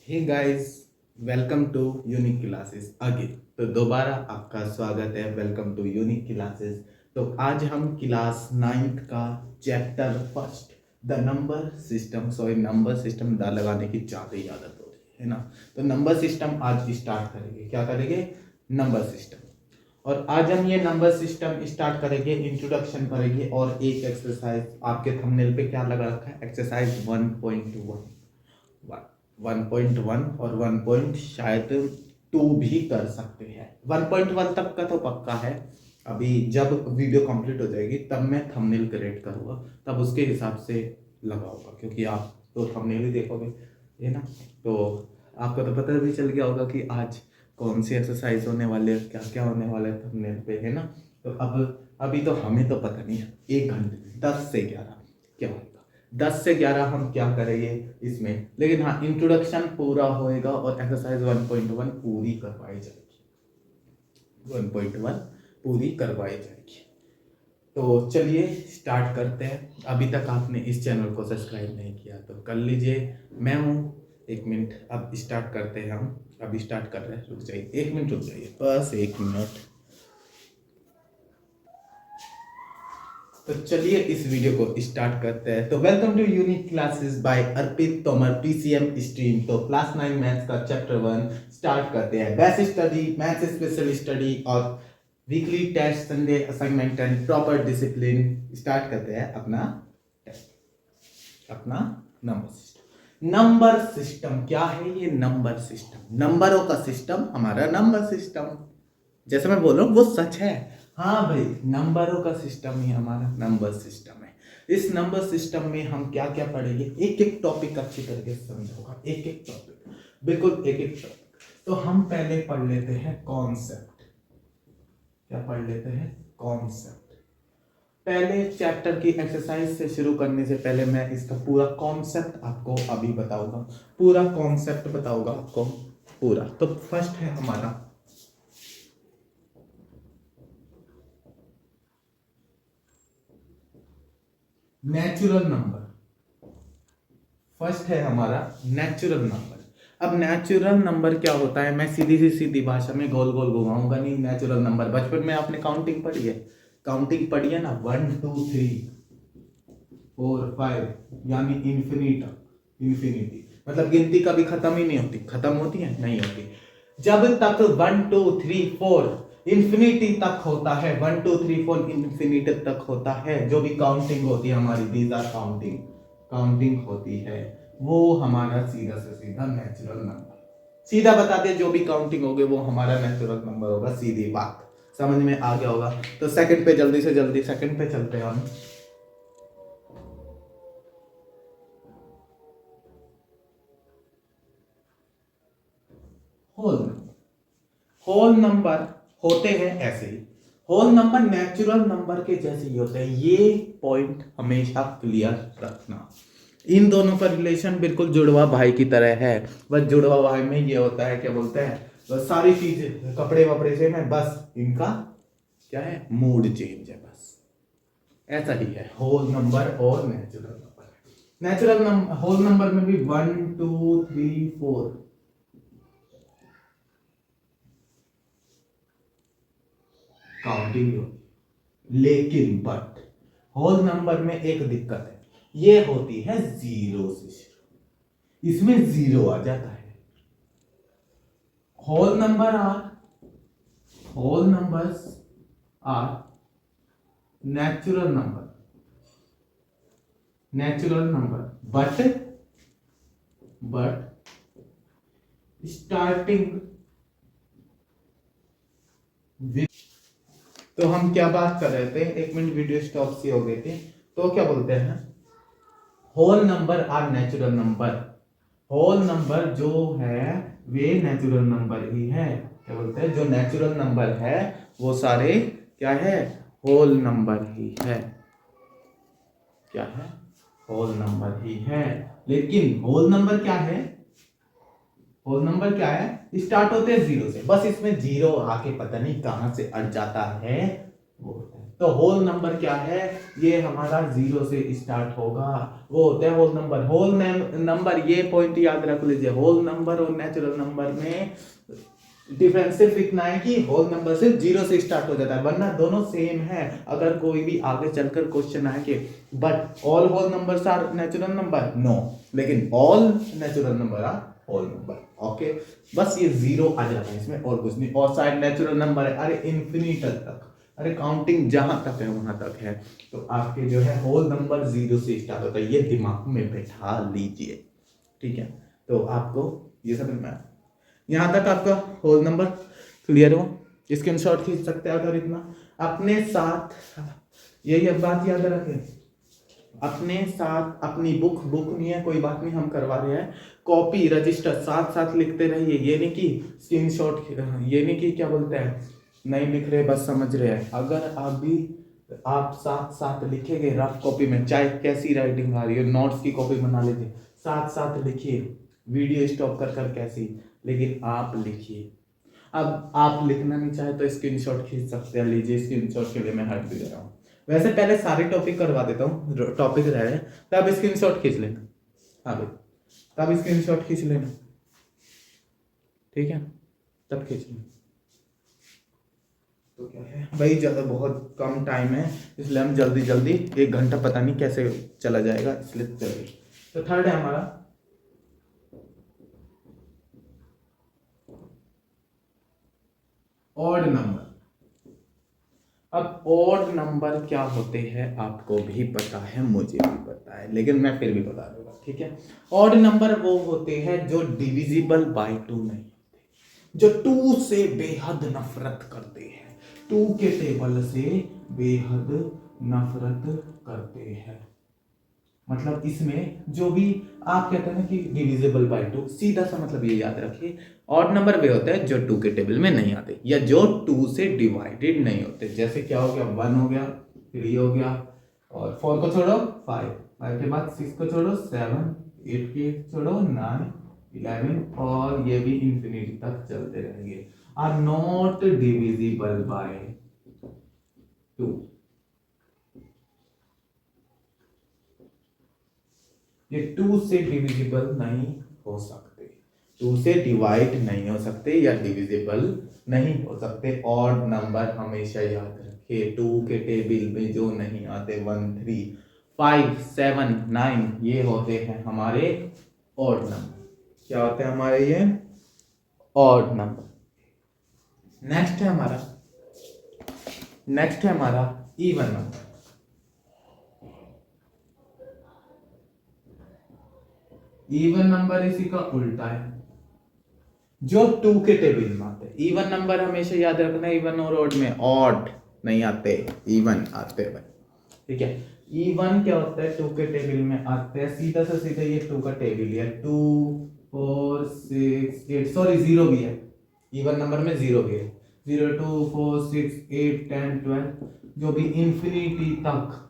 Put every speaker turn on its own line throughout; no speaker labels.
Hey guys, welcome to unique classes again. तो दोबारा आपका स्वागत है। Welcome to unique classes. तो आज हम क्लास 9th का chapter first the number system, number system दा लगाने की ज़्यादा ही आदत हो रही है ना। तो नंबर सिस्टम आज स्टार्ट करेंगे। क्या करेंगे? Number system. और आज हम ये नंबर सिस्टम स्टार्ट करेंगे, इंट्रोडक्शन करेंगे और एक एक्सरसाइज आपके थंबनेल पे क्या लगा रखा है, एक्सरसाइज 1.1 1.1 और 1 पॉइंट शायद 2 भी कर सकते हैं। 1.1 तक का तो पक्का है। अभी जब वीडियो कंप्लीट हो जाएगी तब मैं थंबनेल क्रिएट करूँगा, तब उसके हिसाब से लगाऊंगा, क्योंकि आप तो थंबनेल ही देखोगे है ना। तो आपको तो पता भी चल गया होगा कि आज कौन सी एक्सरसाइज होने वाले है, क्या क्या होने वाला है थंबनेल पे, है ना। तो अब अभी तो हमें तो पता नहीं है 1 घंटे 10 से 11 क्या होगा। 10 से 11 हम क्या करेंगे इसमें, लेकिन हाँ इंट्रोडक्शन पूरा होएगा और एक्सरसाइज 1.1 पूरी करवाई जाएगी। 1.1 पूरी करवाई जाएगी। तो चलिए स्टार्ट करते हैं। अभी तक आपने इस चैनल को सब्सक्राइब नहीं किया तो कर लीजिए। मैं हूँ, 1 मिनट, अब स्टार्ट करते हैं हम। अभी स्टार्ट कर रहे हैं, रुक जाइए 1 मिनट, रुक जाइए बस 1 मिनट। तो चलिए इस वीडियो को स्टार्ट करते हैं। तो welcome to unique classes by Arpit Tomar PCM stream. तो क्लास 9 मैथ्स का चैप्टर 1 स्टार्ट करते हैं। Basic study, maths special study और weekly test, Sunday assignment and proper discipline. Start करते हैं अपना टेस्ट, अपना नंबर सिस्टम। नंबर सिस्टम क्या है? ये नंबर सिस्टम, नंबरों का सिस्टम हमारा नंबर सिस्टम। जैसे मैं बोल रहा हूँ वो सच है। हाँ भाई, नंबरों का सिस्टम ही हमारा नंबर सिस्टम है। इस नंबर सिस्टम में हम क्या क्या पढ़ेंगे, एक एक टॉपिक अच्छी तरीके से समझाऊंगा, एक एक टॉपिक, बिल्कुल एक एक टॉपिक। तो हम पहले पढ़ लेते हैं कॉन्सेप्ट। क्या पढ़ लेते हैं? कॉन्सेप्ट। पहले चैप्टर की एक्सरसाइज से शुरू करने से पहले मैं इसका पूरा कॉन्सेप्ट आपको अभी बताऊंगा, पूरा कॉन्सेप्ट बताऊंगा आपको पूरा। तो फर्स्ट है हमारा नेचुरल नंबर। फर्स्ट है हमारा नेचुरल नंबर। अब नेचुरल नंबर क्या होता है, मैं सीधी भाषा में गोल गोल घुमाऊंगा नहीं। नेचुरल नंबर, बचपन में आपने काउंटिंग पढ़ी है, काउंटिंग पढ़ी है ना, 1 2 3 4 5, यानी इन्फिनिटी। मतलब गिनती कभी खत्म ही नहीं होती। खत्म होती है? नहीं होती। जब तक 1 2 3 4 इंफिनिटी तक होता है, 1 2 3 4 इंफिनिटी तक होता है, जो भी काउंटिंग होती है हमारी, दीज आर काउंटिंग होती है, वो हमारा सीधा से सीधा नेचुरल नंबर। सीधा बता दे, जो भी काउंटिंग होगी वो हमारा नेचुरल नंबर होगा। सीधी बात, समझ में आ गया होगा। तो सेकंड पे जल्दी से जल्दी सेकंड पे चलते हैं हम। Whole number. होल नंबर होते हैं ऐसे ही। होल नंबर नेचुरल नंबर के जैसे ही होते हैं, ये पॉइंट हमेशा क्लियर रखना। इन दोनों का रिलेशन बिल्कुल जुड़वा भाई की तरह है। बस जुड़वा भाई में ये होता है, क्या बोलते हैं, बस सारी चीजें कपड़े वपड़े से में, बस इनका क्या है, मूड चेंज है, बस ऐसा ही है होल नंबर और natural number. Natural number, whole number में भी 1 2 3 4 काउंटिंग होती, लेकिन बट होल नंबर में एक दिक्कत है, ये होती है जीरो से शुरू, इसमें जीरो आ जाता है। Whole number are whole numbers are natural number but starting with. तो हम क्या बात कर रहे थे, 1 मिनट वीडियो स्टॉप सी हो गई थी। तो क्या बोलते हैं, whole number are natural number. Whole number जो है वे नेचुरल नंबर ही है। क्या बोलते हैं, जो नेचुरल नंबर है वो सारे क्या है, होल नंबर ही है। क्या है? होल नंबर ही है। लेकिन होल नंबर क्या है, होल नंबर क्या है, स्टार्ट होते हैं जीरो से, बस इसमें जीरो आके पता नहीं कहां से अड़ जाता है, वो होता है तो होल नंबर क्या है, ये हमारा 0 से स्टार्ट होगा, वो होता है होल नंबर। होल नंबर, ये पॉइंट याद रख लीजिए, होल नंबर और नेचुरल नंबर में डिफरेंस सिर्फ इतना है कि होल नंबर सिर्फ 0 से स्टार्ट हो जाता है, वरना दोनों सेम है। अगर कोई भी आगे चलकर क्वेश्चन आए कि but all whole numbers are natural number, no, लेकिन all natural number are whole number, okay. बस ये 0 आ जाता है इसमें और कुछ नहीं। और साइड नेचुरल नंबर है, अरे इन्फिनिट तक, अरे काउंटिंग जहां तक है वहां तक है, तो आपके जो है होल नंबर 0 से स्टार्ट होता है, ये दिमाग में बैठा लीजिए, ठीक है। तो आपको ये समझ में आया, यहाँ तक आपका होल नंबर क्लियर हो। स्क्रीनशॉट खींच सकते हैं अगर इतना अपने साथ, यही अब बात याद रखें, अपने साथ अपनी बुक नहीं है कोई बात नहीं, हम करवा रहे हैं, कॉपी रजिस्टर साथ साथ लिखते रहिए, ये नहीं कि स्क्रीनशॉट, ये नहीं कि क्या बोलते हैं नहीं लिख रहे बस समझ रहे हैं। अगर आप साथ साथ लिखेंगे रफ कॉपी में, चाहे कैसी राइटिंग आ रही है, नोट्स की कॉपी बना लीजिए, साथ साथ लिखिए, वीडियो स्टॉप कर कर कैसी, लेकिन आप लिखिए। अब आप लिखना नहीं चाहे तो स्क्रीनशॉट खींच सकते हैं, लीजिए स्क्रीनशॉट के लिए मैं हट भी दे रहा हूँ। वैसे पहले सारे टॉपिक करवा देता हूँ, टॉपिक रह रहे तब स्क्रीनशॉट खींच लेना, हाँ भाई तब स्क्रीनशॉट खींच लेना, ठीक है, तब खींच लेना। तो क्या है भाई, ज़्यादा बहुत कम टाइम है, इसलिए हम जल्दी जल्दी 1 घंटा पता नहीं कैसे चला जाएगा, इसलिए चलिए। तो थर्ड है हमारा ऑड नंबर। अब ऑड नंबर क्या होते हैं आपको भी पता है, मुझे भी पता है, लेकिन मैं फिर भी बता दूंगा, ठीक है। ऑड नंबर वो होते हैं जो डिविजिबल बाय 2 नहीं होते, जो 2 से बेहद नफरत करते हैं, 2 के टेबल से बेहद नफरत करते हैं। मतलब इसमें जो भी आप कहते हैं ना कि डिविजिबल बाय 2, सीधा सा मतलब ये याद रखिए, ऑड नंबर वे होते हैं जो 2 के टेबल में नहीं आते या जो 2 से डिवाइडेड नहीं होते। जैसे क्या हो गया, 1 हो गया, 3 हो गया, और 4 को छोड़ो 5, 5 के बाद 6 को छोड़ो 7, 8 के छोड़ो 9, 11, और ये भी इंफिनिटी तक चलते रहेंगे, आर नॉट डिविजिबल बाय 2। ये 2 से डिविजिबल नहीं हो सकते, 2 से डिवाइड नहीं हो सकते या डिविजिबल नहीं हो सकते। ऑड नंबर हमेशा याद रखिए, 2 के टेबल में जो नहीं आते, 1, 3, 5, 7, 9, ये होते हैं हमारे ऑड नंबर। क्या होते हैं हमारे ये ऑड नंबर। नेक्स्ट है हमारा इवन नंबर। इवन नंबर इसी का उल्टा है, जो 2 के टेबल में आते हैं। इवन नंबर हमेशा याद रखना, इवन और ऑड में ऑड नहीं आते, इवन आते हैं भाई, ठीक है। इवन क्या होता है, 2 के टेबल में आते हैं, सीधा सा सीधा ये 2 का टेबल है, 2, 4, 6, 8, सॉरी 0 भी है, इवन नंबर में 0 भी है, 0, 2, 4, 6, 8, 10, 12, जो भी इंफिनिटी तक,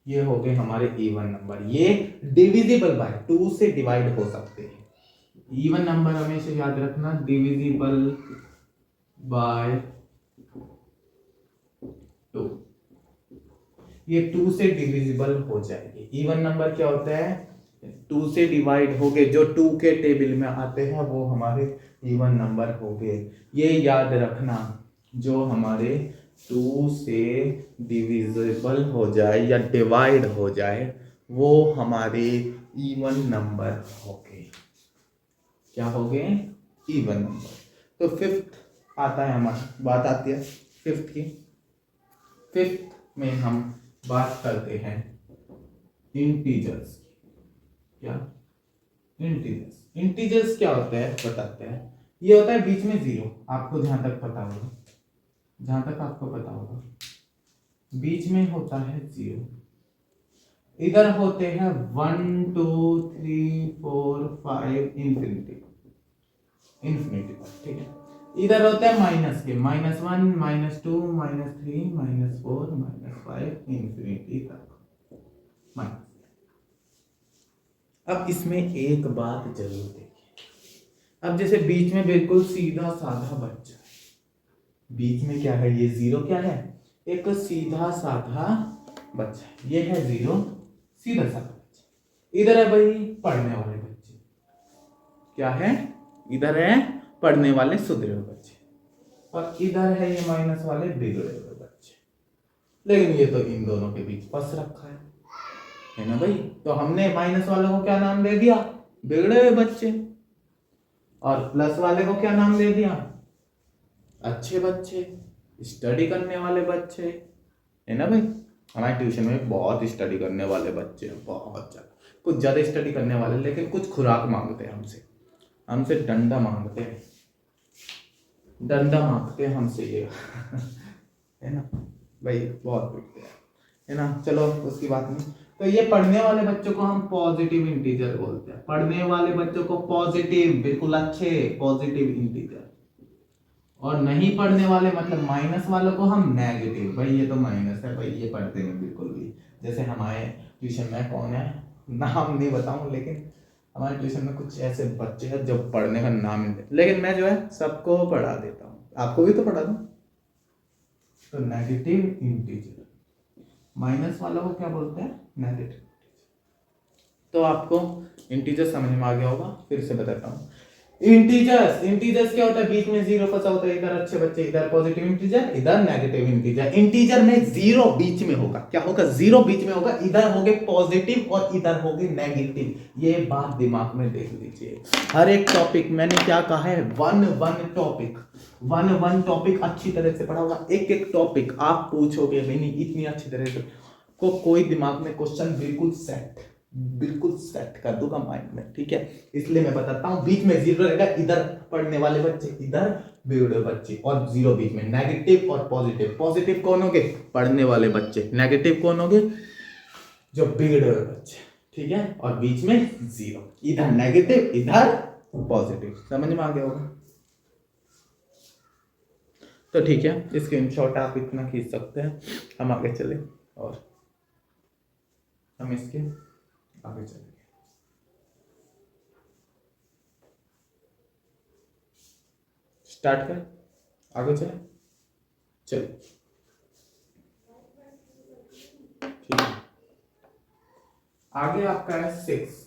ये हो गए हमारे इवन नंबर। ये डिविजिबल बाय 2 से डिवाइड हो सकते हैं। इवन नंबर हमेशा याद रखना, डिविजिबल बाय 2, ये 2 से डिविजिबल हो जाएगी। इवन नंबर क्या होता है, 2 से डिवाइड हो गए, जो 2 के टेबल में आते हैं वो हमारे इवन नंबर हो गए। ये याद रखना, जो हमारे 2 से डिविजिबल हो जाए या डिवाइड हो जाए वो हमारे इवन नंबर हो गए। क्या हो गए, इवन नंबर। तो फिफ्थ आता है हमारा, बात आती है फिफ्थ की। फिफ्थ में हम बात करते हैं इंटीजर्स की। क्या इंटीजर्स क्या होता है बताते हैं। ये होता है बीच में 0, आपको जहां तक पता होगा, बीच में होता है 0। इधर होते हैं 1, 2, 3, 4, 5 इंफिनिटी तक, ठीक है। इधर होता है माइनस के, -1, -2, -3, -4, -5 इंफिनिटी तक माइनस। अब इसमें एक बात जरूर देखिए, अब जैसे बीच में बिल्कुल सीधा साधा बच्चा, बीच में क्या है, ये 0 क्या है, एक सीधा साधा बच्चा, ये है 0 सीधा साधा बच्चा। इधर है भाई पढ़ने वाले बच्चे, क्या है, इधर है पढ़ने वाले सुधरे हुए बच्चे, और इधर है ये माइनस वाले बिगड़े हुए बच्चे। लेकिन ये तो इन दोनों के बीच फंस रखा है ना भाई। तो हमने माइनस वालों को क्या नाम दे दिया, बिगड़े हुए बच्चे, और प्लस वाले को क्या नाम दे दिया, अच्छे बच्चे, स्टडी करने वाले बच्चे, है ना भाई। हमारे ट्यूशन में बहुत स्टडी करने वाले बच्चे हैं, बहुत ज्यादा, कुछ ज्यादा स्टडी करने वाले, लेकिन कुछ खुराक मांगते हैं हमसे, हमसे डंडा मांगते हैं, डंडा मांगते हैं हमसे ये है ना भाई, बहुत पीटते हैं, है ना। चलो उसकी बात नहीं। तो ये पढ़ने वाले बच्चों को हम पॉजिटिव इंटीजर बोलते हैं, पढ़ने वाले बच्चों को पॉजिटिव, बिल्कुल अच्छे पॉजिटिव इंटीजर, और नहीं पढ़ने वाले मतलब माइनस वालों को हम नेगेटिव, भाई ये तो माइनस है भाई, ये पढ़ते नहीं बिल्कुल भी। जैसे हमारे ट्यूशन में कौन है, नाम नहीं बताऊं, लेकिन हमारे ट्यूशन में कुछ ऐसे बच्चे हैं जो पढ़ने का नाम नहीं लेते, लेकिन मैं जो है सबको पढ़ा देता हूँ, आपको भी तो पढ़ा दूं। तो नेगेटिव इंटीजर, माइनस वालों को क्या बोलते हैं, नेगेटिव। तो आपको इंटीजर समझ में आ गया होगा, फिर से बताता हूँ। इंटीजर्स, इंटीजर्स क्या होता है, बीच में जीरो फंसा होता है, इधर अच्छे बच्चे, इधर पॉजिटिव इंटीजर, इधर नेगेटिव इंटीजर। इंटीजर में जीरो बीच में होगा, क्या होगा, जीरो बीच में होगा, इधर होगे पॉजिटिव और इधर होगे नेगेटिव। ये बात दिमाग में देख लीजिए। हर एक टॉपिक मैंने क्या कहा है, वन वन टॉपिक अच्छी तरह से पढ़ा होगा। एक एक टॉपिक आप पूछोगे भी नहीं इतनी अच्छी तरह से, को कोई दिमाग में क्वेश्चन बिल्कुल सेट कर दूंगा माइंड में, ठीक है। इसलिए मैं बताता हूं, बीच में जीरो रहेगा, इधर पढ़ने वाले बच्चे, इधर बिगड़े बच्चे, और जीरो बीच में, नेगेटिव और पॉजिटिव। पॉजिटिव कौन होंगे, पढ़ने वाले बच्चे, नेगेटिव कौन होंगे, जो बिगड़े हुए बच्चे, ठीक है। और बीच में जीरो, इधर नेगेटिव इधर पॉजिटिव, समझ में आ गया होगा। तो ठीक है, स्क्रीनशॉट आप इतना खींच सकते हैं। हम आगे चले और हम इसके आगे चलेंगे। स्टार्ट कर, आगे चले, चलो ठीक है। आगे आपका है 6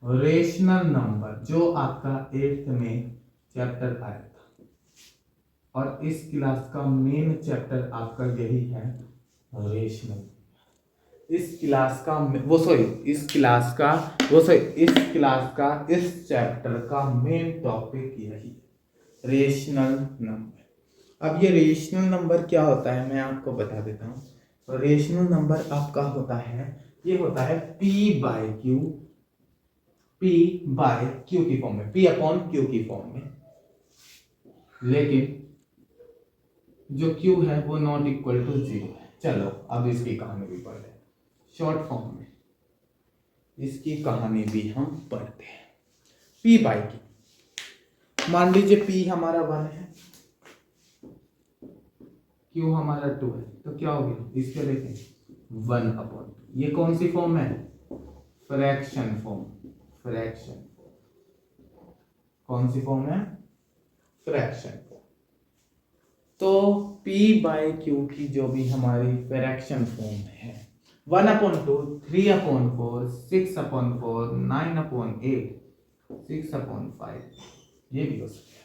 रेशनल नंबर, जो आपका 8th में चैप्टर आया था, और इस क्लास का मेन चैप्टर आपका यही है, रेशनल। इस क्लास का वो सॉरी इस क्लास का वो सॉरी इस क्लास का इस चैप्टर का मेन टॉपिक यही, रेशनल नंबर। अब ये रेशनल नंबर क्या होता है मैं आपको बता देता हूँ। रेशनल नंबर आपका होता है, ये होता है p बाय क्यू की फॉर्म में, p अपॉन क्यू की फॉर्म में, लेकिन जो q है वो नॉट इक्वल टू 0 है। चलो अब इसकी कहानी भी पढ़ लें शॉर्ट फॉर्म में, इसकी कहानी भी हम पढ़ते हैं। p बाय क्यू, मान लीजिए p हमारा 1 है, q हमारा 2 है, तो क्या हो गया, इसके देखें 1 अपॉन, ये कौन सी फॉर्म है, फ्रैक्शन फॉर्म, फ्रैक्शन, कौन सी फॉर्म है, फ्रैक्शन। तो p बाय क्यू की जो भी हमारी फ्रैक्शन फॉर्म है, 1/2, 3/4, 6/4, 9/8, 6/5, ये भी हो सकता है।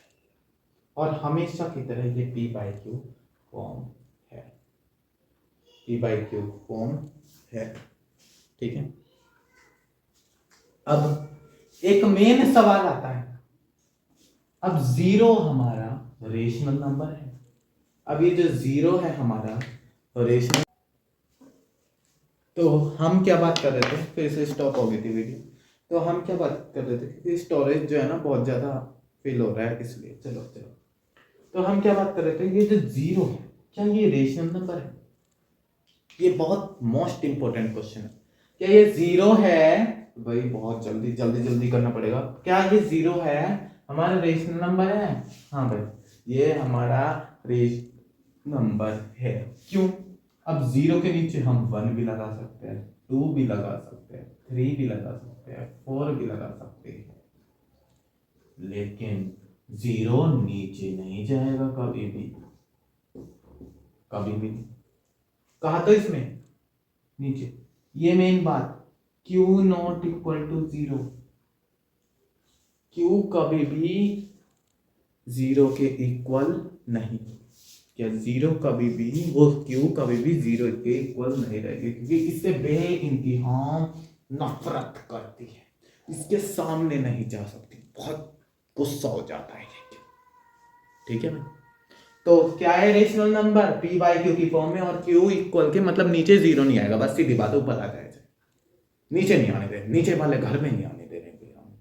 और हमेशा की तरह ये p बाय क्यू फॉर्म है, p बाय क्यू फॉर्म है, ठीक है। अब एक मेन सवाल आता है, अब 0 हमारा रेशनल नंबर है, अब ये जो 0 है हमारा रेशनल, तो हम क्या बात कर रहे थे, फिर से स्टॉप हो गई थी वीडियो। तो हम क्या बात कर रहे थे कि स्टोरेज जो है ना बहुत ज्यादा फिल हो रहा है, इसलिए चलो तो हम क्या बात कर रहे थे, ये जो 0 है क्या ये रेशनल नंबर है, ये बहुत मोस्ट इंपॉर्टेंट क्वेश्चन है। क्या ये 0 है, भाई बहुत जल्दी जल्दी जल्दी करना पड़ेगा, क्या ये 0 है हमारा रेशनल नंबर है, हाँ भाई ये हमारा रेशनल नंबर है। क्यों, अब 0 के नीचे हम 1 भी लगा सकते हैं, 2 भी लगा सकते हैं, 3 भी लगा सकते हैं, 4 भी लगा सकते हैं, लेकिन 0 नीचे नहीं जाएगा कभी भी, कभी भी नहीं। कहा तो इसमें नीचे ये मेन बात, Q not equal to 0, Q कभी भी 0 के इक्वल नहीं, क्या 0 कभी भी, वो Q कभी भी 0 के इक्वल नहीं रहेगी, क्योंकि इससे बेइंतहा नफरत करती है, इसके सामने नहीं जा सकती, बहुत गुस्सा हो जाता है। ठीक है भाई, तो क्या है rational number p by Q की फॉर्म में, और q इक्वल के मतलब नीचे 0 नहीं आएगा, बस सीधी बात, ऊपर आ जाएगा, नीचे नहीं आने दे, नीचे वाले घर में नहीं आने दे रहे हम,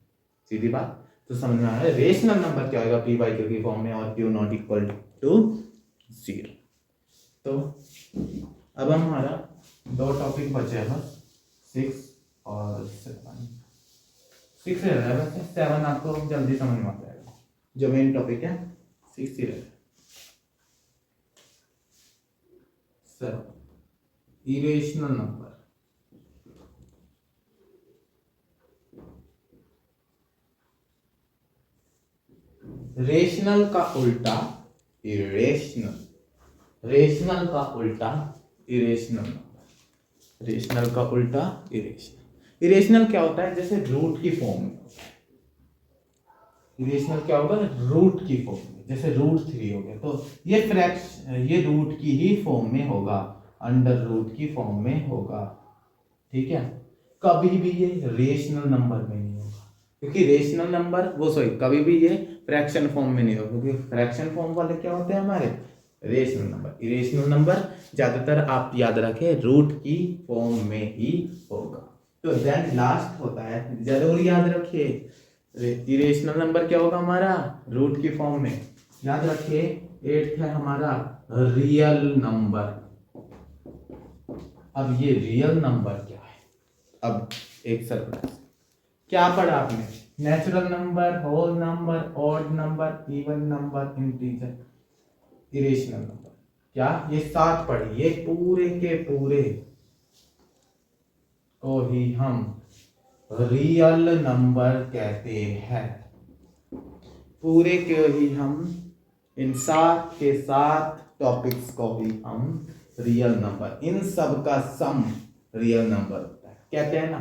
सीधी बात। तो समझ में आ रहा है रेशनल नंबर क्या होगा, p बाई क्यू की फॉर्म में और q नॉट इक्वल टू 0। तो अब हमारा दो टॉपिक बचे हैं बस, 6 और 7। 6 रह रहा है वैसे, 7 आपको जल्दी समझ में आ जाएगा, जो मेन टॉपिक है 6 ही रहेगा। 7 इरेशनल नंबर। रेशनल का उल्टा इरेशनल, रेशनल का उल्टा इरेशनल नंबर, रेशनल का उल्टा इरेशनल। इरेशनल क्या होता है, जैसे रूट की फॉर्म में होता है। इरेशनल क्या होगा, रूट की फॉर्म में, जैसे √3 हो गया, तो ये ये रूट की ही फॉर्म में होगा, अंडर रूट की फॉर्म में होगा। ठीक है, कभी भी ये रेशनल नंबर में नहीं होगा, क्योंकि रेशनल नंबर वो कभी भी ये फ्रैक्शन फॉर्म में नहीं होगा, क्योंकि फ्रैक्शन फॉर्म वाले क्या होते हैं हमारे रेशनल नंबर। इरेशनल नंबर ज्यादातर आप याद रखें रूट की फॉर्म में ही होगा। तो देन लास्ट होता है, जरूर याद रखिए, इरेशनल नंबर क्या होगा हमारा, रूट की फॉर्म में। याद रखिए 8th है हमारा रियल नंबर। अब ये रियल नंबर क्या है, अब एक सरप्राइज, क्या पढ़ा आपने, natural number, whole number, odd number, even number, integer, irrational number, क्या ये 7 पढ़ी, ये पूरे के पूरे को ही हम रियल नंबर कहते हैं, पूरे के ही हम, इन 7 के 7 टॉपिक्स को ही हम रियल नंबर, इन सब का सम रियल नंबर होता है। कहते हैं ना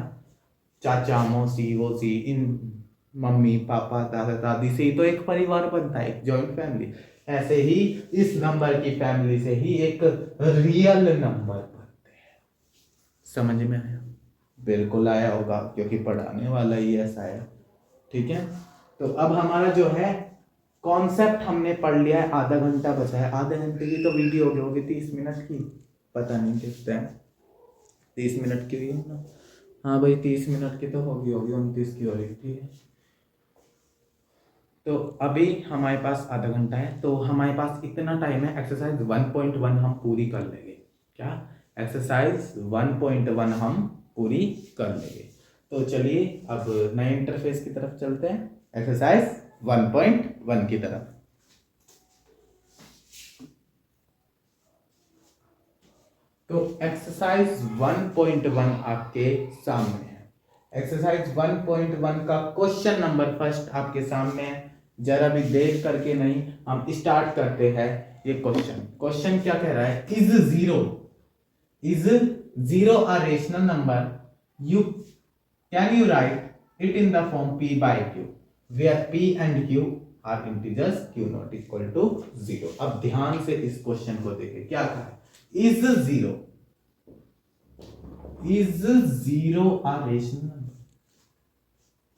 चाचा मौसी वोसी, इन मम्मी पापा दादा दादी से ही तो एक परिवार बनता है, एक जॉइंट फैमिली। ऐसे ही इस नंबर की फैमिली से ही एक रियल नंबर बनते हैं। समझ में आया, बिल्कुल आया होगा, क्योंकि पढ़ाने वाला ही ऐसा है। ठीक है, तो अब हमारा जो है कॉन्सेप्ट हमने पढ़ लिया है, आधा घंटा बचा है, आधे घंटे की तो वीडियो होगी 30 मिनट की, पता नहीं किस टाइम 30 मिनट की हुई है ना, हाँ भाई 30 मिनट की तो होगी 29 की हो रही थी। तो अभी हमारे पास आधा घंटा है, तो हमारे पास इतना टाइम है, एक्सरसाइज 1.1 हम पूरी कर लेंगे। क्या, एक्सरसाइज 1.1 हम पूरी कर लेंगे। तो चलिए अब नए इंटरफेस की तरफ चलते हैं, एक्सरसाइज 1.1 की तरफ। तो एक्सरसाइज 1.1 आपके सामने है। एक्सरसाइज 1.1 का क्वेश्चन नंबर फर्स्ट आपके सामने है, जरा भी देख करके नहीं, हम स्टार्ट करते हैं। ये क्वेश्चन क्या कह रहा है, is zero a rational number, you can you write it in the form p by q where p and q are integers, q not equal to 0। अब ध्यान से इस क्वेश्चन को देखें, क्या कहा है, is zero a rational number,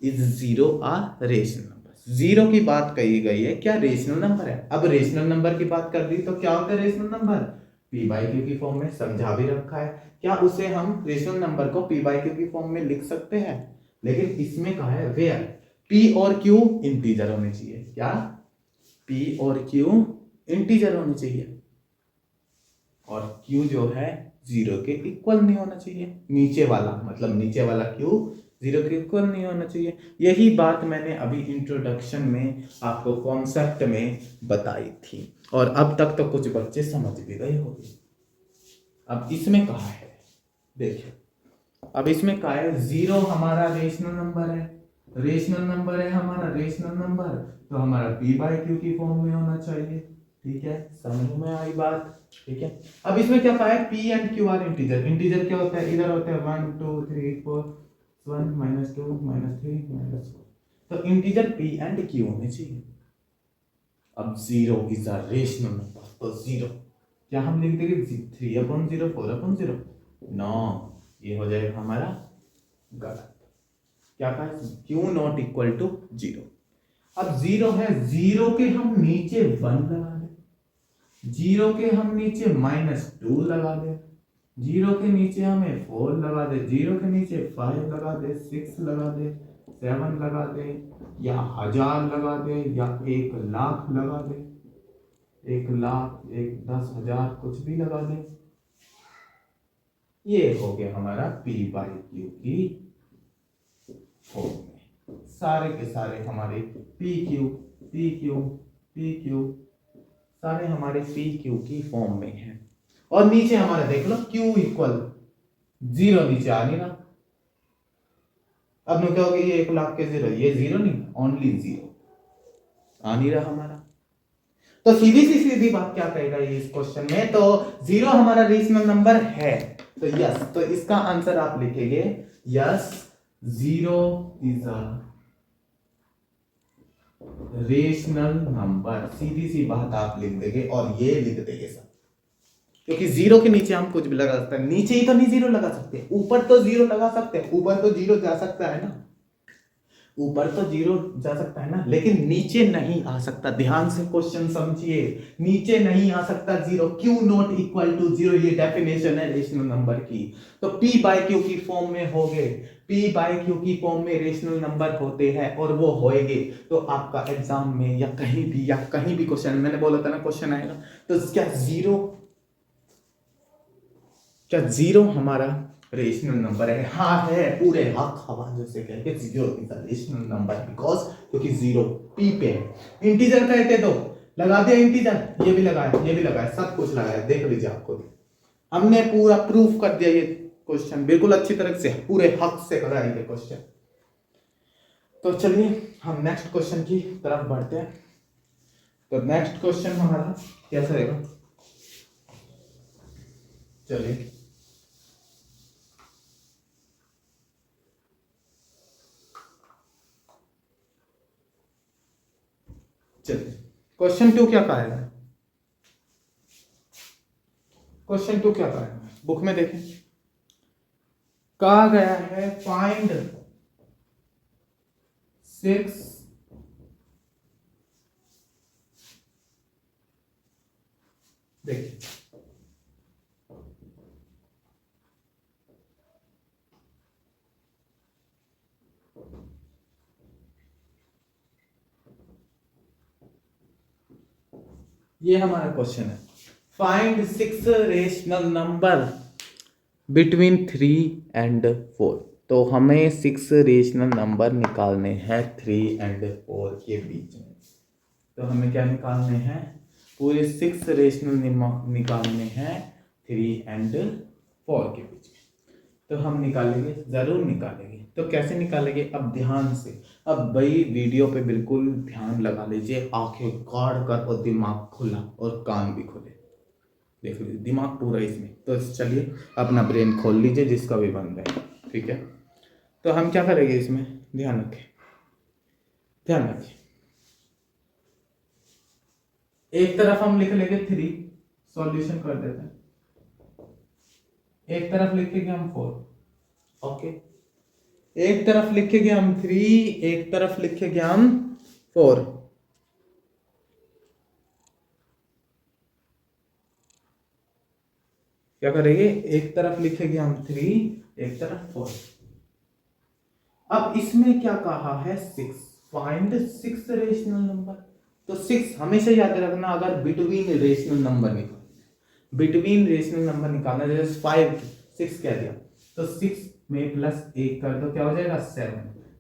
is zero a rational number, zero की बात कही गई है, क्या रेशनल नंबर है। अब रेशनल नंबर की बात कर दी तो क्या होता है rational number, p by Q की फॉर्म में, समझा भी रखा है। क्या उसे हम रेशनल नंबर को p बाई क्यू की फॉर्म में लिख सकते हैं, लेकिन इसमें कहा है वेयर p और q इंटीजर होने चाहिए। क्या, p और q इंटीजर होने चाहिए, और q जो है 0 के इक्वल नहीं होना चाहिए, नीचे वाला मतलब नीचे वाला q 0 के इक्वल नहीं होना चाहिए। यही बात मैंने अभी इंट्रोडक्शन में आपको कॉन्सेप्ट में बताई थी, और अब तक तो कुछ बच्चे समझ भी गए होंगे। अब इसमें कहा है, देखिए अब इसमें कहा है 0 हमारा रेशनल नंबर है, रेशनल नंबर है हमारा रेशनल नंबर, तो हमारा p बाई क्यू की फॉर्म में होना चाहिए। ठीक है, समझ में आई बात। ठीक है, अब इसमें क्या पाया, P and Q R integer. Integer क्या होता है, इधर होता है 1 2 3 4 1 -2 -3 -4, तो इंटीजर पी एंड क्यू होने चाहिए। अब 0 इज अ रेशनल नंबर, तो 0 क्या हम लिख देंगे 3/0 4/0, नो, ये हो जाएगा हमारा गलत। क्या कहा, क्यू नॉट इक्वल टू 0। अब 0 है, 0 के हम नीचे 1 लगा दें, 0 के हम नीचे -2 लगा दे, 0 के नीचे हमें 4 लगा दे, 0 के नीचे 5 लगा दे, 6 लगा दे, 7 लगा दे, या 1000 लगा दे, या 1,00,000 लगा दे, 1,00,000 10,000 कुछ भी लगा दे। ये हो गया हमारा P/Q की फॉर्म में। सारे के सारे हमारे PQ PQ PQ सारे हमारे PQ की फॉर्म में है। और नीचे हमारा देख लो Q इक्वल 0 नीचे आ नहीं रहा। अब क्या हो गया, ये 1,00,000 के 0, ये 0 नहीं, ओनली 0 आ नहीं रहा हमारा। तो सीधी बात क्या कहेगा ये इस क्वेश्चन में, तो 0 हमारा रेशनल नंबर है, तो यस, तो इसका आंसर आप लिखेंगे yes 0 is a rational number. सीधी सी बात आप लिख देंगे और ये लिख देंगे सब, क्योंकि 0 के नीचे हम कुछ भी लगा सकते हैं। नीचे ही तो नहीं 0 लगा सकते, ऊपर तो 0 लगा सकते हैं, ऊपर तो 0 जा सकता है ना, ऊपर तो 0 जा सकता है ना, लेकिन नीचे नहीं आ सकता। ध्यान से क्वेश्चन समझिए, नीचे नहीं आ सकता 0, क्यू नॉट इक्वल टू 0, ये डेफिनेशन है रेशनल नंबर की। तो P/Q की फॉर्म में हो गए, P/Q की फॉर्म में रेशनल नंबर होते हैं और वो होएंगे, तो आपका एग्जाम में या कहीं भी क्वेश्चन, मैंने बोला था ना क्वेश्चन आएगा, तो क्या 0 हमारा रेशनल नंबर है? हाँ है, पूरे हक हवाले से कहते 0 is a rational number because, क्योंकि 0 P पे है। इंटीजर कहते तो लगा दिया इंटीजर, ये भी लगाया, सब कुछ लगाया, देख लीजिए आपको हमने पूरा प्रूफ कर दिया। ये क्वेश्चन बिल्कुल अच्छी तरह से पूरे हक से कराएंगे क्वेश्चन। तो चलिए हम नेक्स्ट क्वेश्चन की तरफ बढ़ते हैं। तो नेक्स्ट क्वेश्चन हमारा कैसा रहेगा, चलिए क्वेश्चन 2 क्या कहा है, क्वेश्चन 2 क्या कहा है, बुक में देखें, कहा गया है फाइंड 6 देखिए ये हमारा क्वेश्चन है, find 6 rational number between 3 and 4। तो हमें 6 रेशनल नंबर निकालने हैं 3 एंड 4 के बीच में। तो हमें क्या निकालने हैं, पूरे 6 रेशनल निकालने हैं 3 एंड 4 के बीच में। तो हम निकालेंगे, जरूर निकालेंगे। तो कैसे निकालेंगे, अब ध्यान से, अब भाई वीडियो पे बिल्कुल ध्यान लगा लीजिए, आंखें गाड़ कर और दिमाग खुला और कान भी खुले, देख लीजिए दिमाग पूरा इसमें। तो चलिए अपना ब्रेन खोल लीजिए जिसका भी बंद है, ठीक है। तो हम क्या करेंगे इसमें, ध्यान रखें, ध्यान रखिए। एक तरफ हम लिख लेंगे 3, सॉल्यूशन कर देते हैं, एक तरफ लिखेंगे हम 4, ओके, एक तरफ लिखेंगे हम 3, एक तरफ लिखेंगे हम 4। क्या करेंगे, एक तरफ लिखेंगे हम 3, एक तरफ 4। अब इसमें क्या कहा है 6, फाइंड 6 रेशनल नंबर। तो 6 हमेशा याद रखना, अगर बिटवीन रेशनल नंबर निकालना, बिटवीन रेशनल नंबर निकालना, जैसे 5 6 कह दिया, तो 6 में प्लस 1 कर दो, क्या हो जाएगा 7।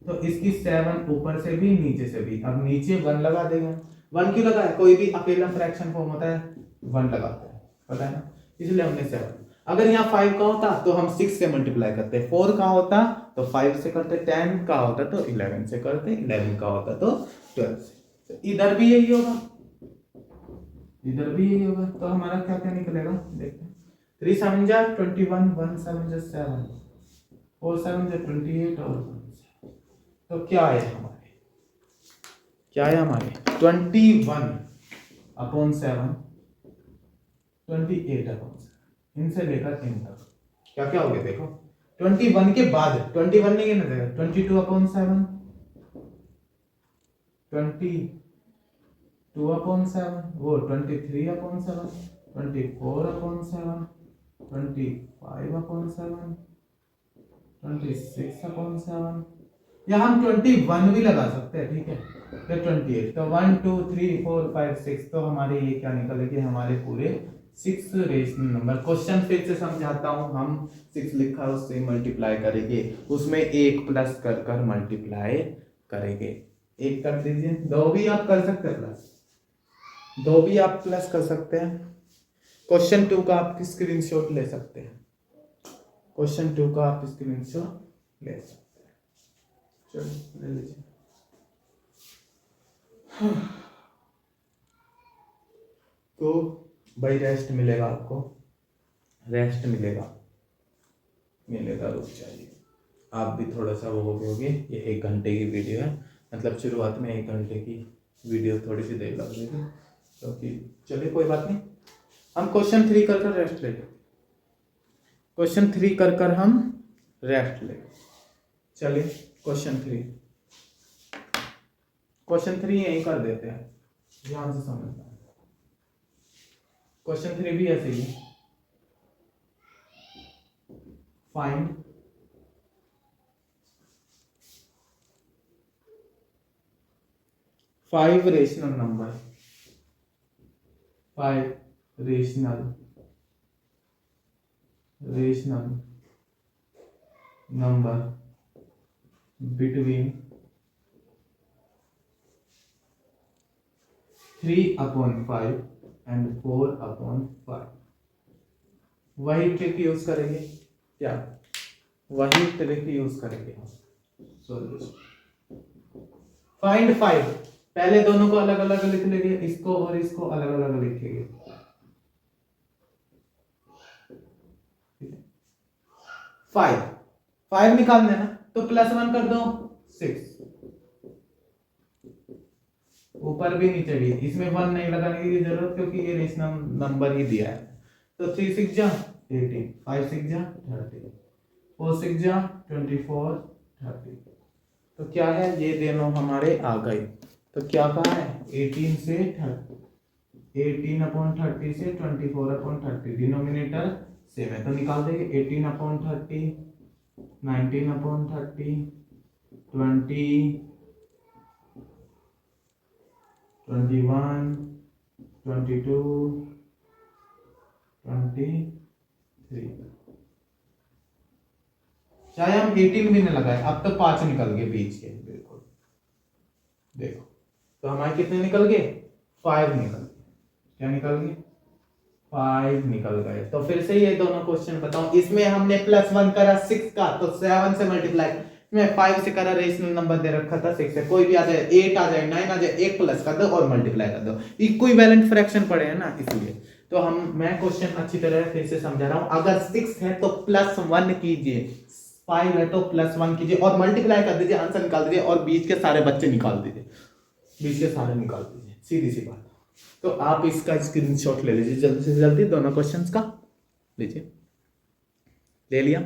तो इसकी 7 ऊपर से भी नीचे से भी, अब नीचे 1 लगा देगा। 1 क्यों लगा है, कोई भी अकेला फ्रैक्शन फॉर्म होता है 1 लगाते हैं, पता है ना, इसलिए हमने 7। अगर यहाँ 5 का होता तो हम 6 से मल्टीप्लाई करते, 4 का होता तो 5 से करते, 10 का होता तो 11 से करते, 11 का होता तो 12 से। तो इधर भी यही होगा, इधर भी यही होगा, तो हमारा क्या क्या निकलेगा देखते हैं। 3 7 जा 21, 1 7 जा 7, 4 7 जा 28 और 1, तो क्या है हमारे, क्या है हमारे 21 अपॉन 7, 28 अपॉन 7, इनसे लेकर इन तक क्या क्या हो गया देखो। 21 के बाद 21 नहीं गिना जाएगा, 22 अपॉन 7, 22 अपॉन 7, वो 23 अपॉन 7, 24 अपॉन 7, 25 अपॉन 7, 26 अपॉन 7, या हम 21 भी लगा सकते हैं, ठीक है। फिर 28, तो 1 2 3 4 5 6, तो हमारे ये क्या निकलेगी, हमारे पूरे 6 रेशनल नंबर। क्वेश्चन फिर से समझाता हूं, हम 6 लिखा है उससे मल्टीप्लाई करेंगे, उसमें 1 प्लस कर कर मल्टीप्लाई करेंगे। 1 कर दीजिए, 2 भी आप कर सकते हैं प्लस, 2 भी आप प्लस कर सकते हैं। क्वेश्चन 2 का आप स्क्रीनशॉट ले सकते हैं, क्वेश्चन 2 का आप स्क्रीनशॉट ले सकते हैं, चलो ले लीजिए। तो भाई रेस्ट मिलेगा आपको, रेस्ट मिलेगा, मिलेगा, रुक जाइए। आप भी थोड़ा सा वो हो गए होगे, ये 1 घंटे की वीडियो है, मतलब शुरुआत में 1 घंटे की वीडियो थोड़ी सी देर लग जाएगी, क्योंकि चलिए कोई बात नहीं, हम क्वेश्चन 3 कर कर रेस्ट ले लेंगे, क्वेश्चन 3 कर कर हम रेस्ट ले, चलिए क्वेश्चन 3, क्वेश्चन 3 यही कर देते हैं, ध्यान से समझना। क्वेश्चन 3 भी ऐसे ही, find five rational number, 5 rational number between 3/5 and 4/5। वही ट्रिक यूज करेंगे, क्या वही ट्रिक यूज करेंगे हम सॉल्यूशन। फाइंड 5, पहले दोनों को अलग अलग लिख लेंगे, इसको और इसको अलग अलग लिखेंगे, 5 निकालना है ना, तो +1 कर दो 6, ऊपर भी नीचे भी, इसमें 1 नहीं लगाने की जरूरत क्योंकि ये रेशनल नंबर ही दिया है। तो 3 6 जा 18, 5 6 जा 30, 4 6 जा 24 30, तो क्या है ये दोनों हमारे आ गए। तो क्या कहा है 18 से 30, 18/30 से 24/30, डिनोमिनेटर सेम है तो निकाल देंगे 18/30, 19/30, 20, 21, 22, 23, चाहे हम 18 भी न लगाए, अब तो 5 निकल गए बीच के, बिल्कुल देखो, तो हमारे कितने निकल गए, 5 निकल गए, क्या निकल गए, 5 निकल गए। तो फिर से ये दोनों क्वेश्चन बताओ, इसमें हमने +1 करा 6 का, तो 7 से मल्टीप्लाई, मैं 5 से करा, रेशनल नंबर दे रखा था 6 से, कोई भी आ जाए, 8 आ जाए, 9 आ जाए, 1 प्लस कर दो और मल्टीप्लाई कर दो, इक्विवेलेंट फ्रैक्शन पड़े हैं ना इसलिए। तो मैं क्वेश्चन अच्छी तरह फिर से समझा रहा हूं, अगर 6 है तो +1 कीजिए, 5 है तो +1 कीजिए और मल्टीप्लाई कर दीजिए, आंसर निकाल दीजिए और बीच के सारे बच्चे निकाल दीजिए, बीच के सारे निकाल दीजिए, सीधी सी बात। तो आप इसका स्क्रीनशॉट ले लीजिए जल्दी से जल्दी, दोनों क्वेश्चंस का लीजिए, ले लिया।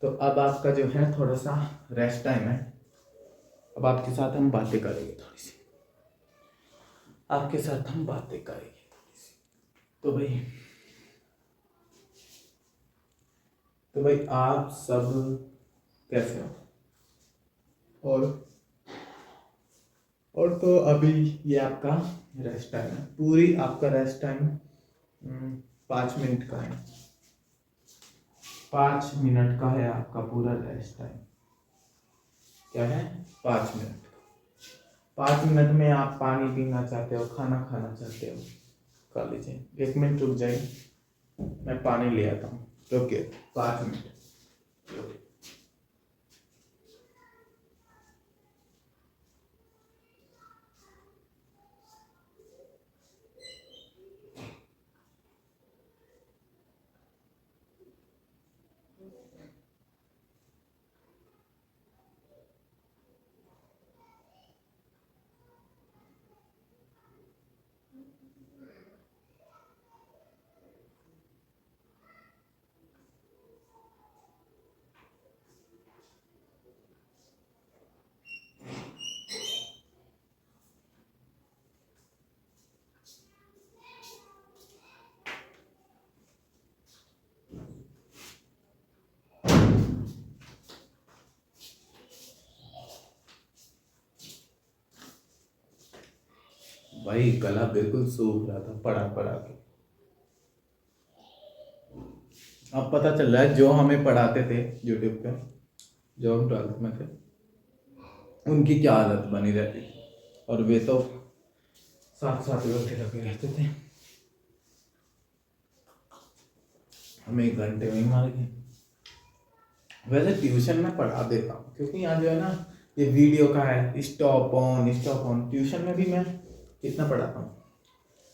तो अब आपका जो है थोड़ा सा रेस्ट टाइम है, अब आपके साथ हम बातें करेंगे थोड़ी सी, आपके साथ हम बातें करेंगे थोड़ी सी। तो भाई आप सब कैसे हो, और तो अभी ये आपका रेस्ट टाइम है, पूरी आपका रेस्ट टाइम 5 मिनट का है, 5 मिनट का है आपका पूरा रेस्ट टाइम, क्या है 5 मिनट। 5 मिनट में आप पानी पीना चाहते हो, खाना खाना चाहते हो, खा लीजिए, 1 मिनट रुक जाइए, मैं पानी ले आता हूँ, रुकिए 5 मिनट। भाई गला बिल्कुल सूख रहा था पढ़ा पढ़ा के। अब पता चल रहा है जो हमें पढ़ाते थे यूट्यूब पे, जो हम 12th में थे, उनकी क्या हालत बनी रहती थी। और वे तो साथ साथ बैठे लगे रहते थे, हमें 1 घंटे में ही मार गए। वैसे ट्यूशन में पढ़ा देता हूँ क्योंकि यहाँ जो है ना ये वीडियो का है, स्टॉप ऑन। ट्यूशन में भी मैं कितना पढ़ाता हूँ,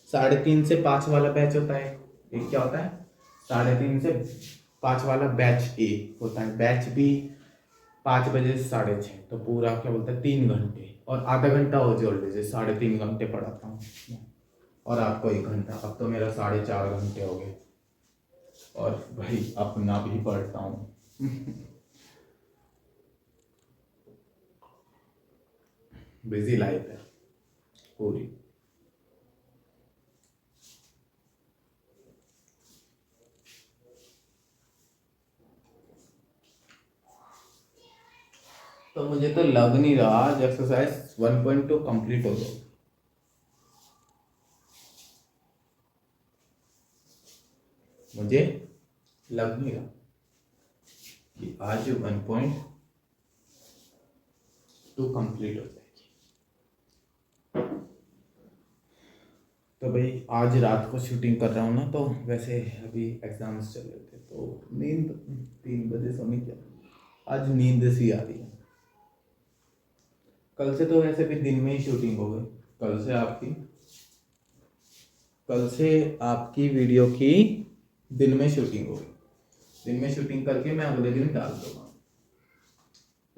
3:30 से 5 वाला बैच होता है। एक क्या होता है, 3:30 से 5 वाला बैच ए होता है। बैच बी 5 बजे से 6:30, तो पूरा क्या बोलते हैं 3 घंटे, और आधा घंटा हो जो जैसे 3.5 घंटे पढ़ाता हूँ, और आपको 1 घंटा। अब तो मेरा 4.5 घंटे हो गए, और भाई अपना भी पढ़ता हूँ। बिजी लाइफ है पूरी। तो मुझे तो लग नहीं रहा आज एक्सरसाइज 1.2 कंप्लीट हो जाएगी। मुझे लग नहीं रहा कि आज 1.2 कंप्लीट हो जाएगी। तो भाई आज रात को शूटिंग कर रहा हूँ ना, तो वैसे अभी एग्जाम्स चल रहे थे तो नींद 3 बजे सोने की आज नींद सी आ रही है। कल से तो वैसे भी दिन में ही शूटिंग हो गई। कल से आपकी वीडियो की दिन में शूटिंग हो गई। दिन में शूटिंग करके मैं अगले दिन डाल दूंगा।